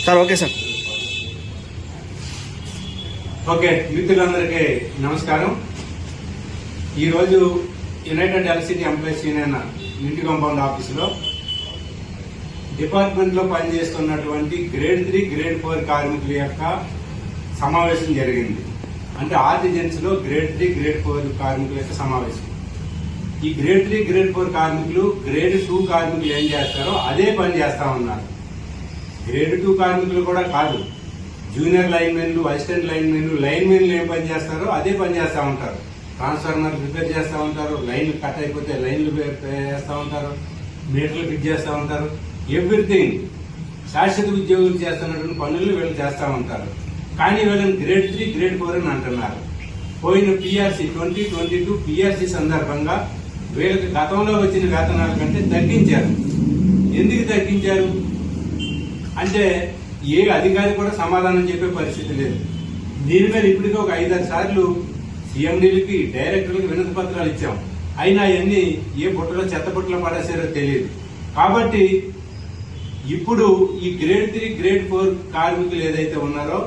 Sir okay sir. Okay, మిత్రులందరికీ నమస్కారం. ఈరోజు యునైటెడ్ ఎలక్ట్రిసిటీ ఎంప్లాయీస్ యూనియన్ ఇంటి కాంపౌండ్ ఆఫీసులో డిపార్ట్మెంట్ లో పనిచేస్తున్నటువంటి గ్రేడ్ 3, గ్రేడ్ 4 కార్మికుల యొక్క సమావేశం జరిగింది. అంటే ఆర్టిజన్స్ లో గ్రేడ్ 3, గ్రేడ్ 4 కార్మికుల యొక్క సమావేశం. ఈ గ్రేడ్ 3, గ్రేడ్ 4 కార్మికులు గ్రేడ్ 2 కార్మికులు ఏం చేస్తారో అదే పని చేస్తా ఉన్నారు. గ్రేడ్ 2 కార్మికులు కూడా కాదు, జూనియర్ లైన్మెన్లు, అసిస్టెంట్ లైన్మెన్లు ఏం పని చేస్తారో అదే పని చేస్తూ ఉంటారు. ట్రాన్స్ఫార్మర్ రిపేర్ చేస్తూ ఉంటారు, లైన్లు కట్ అయిపోతే లైన్లు చేస్తూ ఉంటారు, మీటర్లు ఫిట్ చేస్తూ ఉంటారు. ఎవ్రీథింగ్ శాశ్వత ఉద్యోగులు చేస్తున్నటువంటి పనులు వీళ్ళు చేస్తూ ఉంటారు. కానీ వీళ్ళని గ్రేడ్ 3, గ్రేడ్ 4 అని అంటున్నారు. పోయిన పిఆర్సీ 2022 పిఆర్సీ సందర్భంగా వీళ్ళకి గతంలో వచ్చిన వేతనాల కంటే తగ్గించారు. ఎందుకు తగ్గించారు అంటే ఏ అధికారి కూడా సమాధానం చెప్పే పరిస్థితి లేదు. దీని మీద ఇప్పటికీ ఒక 5-6 సార్లు సీఎండీలకి, డైరెక్టర్లకు వినతి పత్రాలు ఇచ్చాం. అయినా అవన్నీ ఏ బుట్టలో చెత్త బుట్టలో పడేసారో తెలియదు. కాబట్టి ఇప్పుడు ఈ గ్రేడ్ 3, గ్రేడ్ 4 కార్మికులు ఏదైతే ఉన్నారో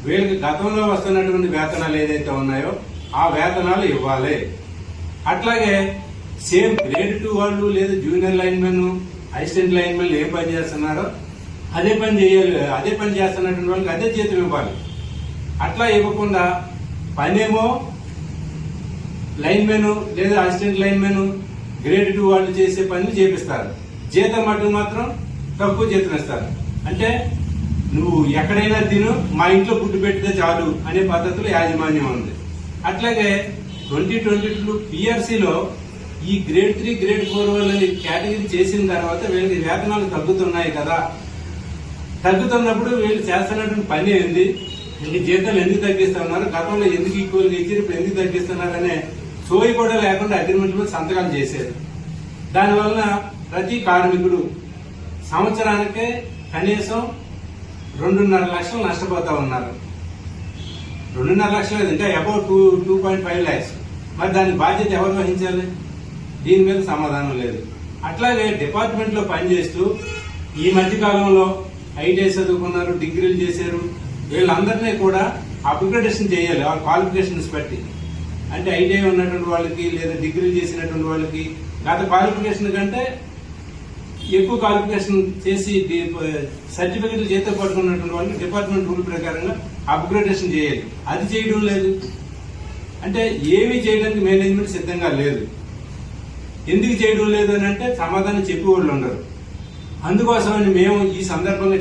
వీళ్ళకి గతంలో వస్తున్నటువంటి వేతనాలు ఏదైతే ఉన్నాయో ఆ వేతనాలు ఇవ్వాలి. అట్లాగే సేమ్ గ్రేడ్ 2 వాళ్ళు లేదా జూనియర్ లైన్మెన్, అసిస్టెంట్ లైన్మెన్ ఏం పని చేస్తున్నారో అదే పని చేయాలి. అదే పని చేస్తున్నటువంటి వాళ్ళకి అదే జీతం ఇవ్వాలి. అట్లా ఇవ్వకుండా పనేమో లైన్మెన్ లేదా అసిస్టెంట్ లైన్మెన్ గ్రేడ్ 2 వాళ్ళు చేసే పనులు చేపిస్తారు, జీతం మటుకు మాత్రం తక్కువ జీతం ఇస్తారు. అంటే నువ్వు ఎక్కడైనా తిను, మా ఇంట్లో ఫుడ్ పెడితే చాలు అనే పద్ధతిలో యాజమాన్యం ఉంది. అట్లాగే 2022 పిఆర్సీలో ఈ గ్రేడ్ 3, గ్రేడ్ 4 వాళ్ళని కేటగిరీ చేసిన తర్వాత వీళ్ళకి వేతనాలు తగ్గుతున్నాయి కదా. తగ్గుతున్నప్పుడు వీళ్ళు చేస్తున్నటువంటి పని ఏంది, వీళ్ళకి జీతాలు ఎందుకు తగ్గిస్తా ఉన్నారు, గతంలో ఎందుకు ఈక్వల్గా ఇచ్చారు, ఇప్పుడు ఎందుకు తగ్గిస్తున్నారు అనే సోయి కూడా లేకుండా అగ్రిమెంట్ మీద సంతకాలు చేశారు. దానివల్ల ప్రతి కార్మికుడు సంవత్సరానికే కనీసం 2.5 లక్షలు నష్టపోతా ఉన్నారు. 2.5 లక్షలు అంటే అబౌట్ 2.5 lakhs. మరి దాని బాధ్యత ఎవరు వహించాలి? దీని మీద సమాధానం లేదు. అట్లాగే డిపార్ట్మెంట్ లో పనిచేస్తూ ఈ మధ్య కాలంలో ఐటీఐ చదువుకున్నారు, డిగ్రీలు చేశారు, వీళ్ళందరినీ కూడా అప్గ్రేడేషన్ చేయాలి వాళ్ళ క్వాలిఫికేషన్స్ బట్టి. అంటే ఐటీఐ ఉన్నటువంటి వాళ్ళకి లేదా డిగ్రీలు చేసినటువంటి వాళ్ళకి గత క్వాలిఫికేషన్ కంటే ఎక్కువ క్వాలిఫికేషన్ చేసి సర్టిఫికెట్లు చేత పట్టుకున్నటువంటి వాళ్ళకి డిపార్ట్మెంట్ రూల్ ప్రకారంగా అప్గ్రేడేషన్ చేయాలి. అది చేయడం లేదు. అంటే ఏమీ చేయడానికి మేనేజ్మెంట్ సిద్ధంగా లేదు. ఎందుకు చేయడం లేదు అని అంటే సమాధానం చెప్పేవాళ్ళు ఉండరు. అందుకోసమని మేము ఈ సందర్భంగా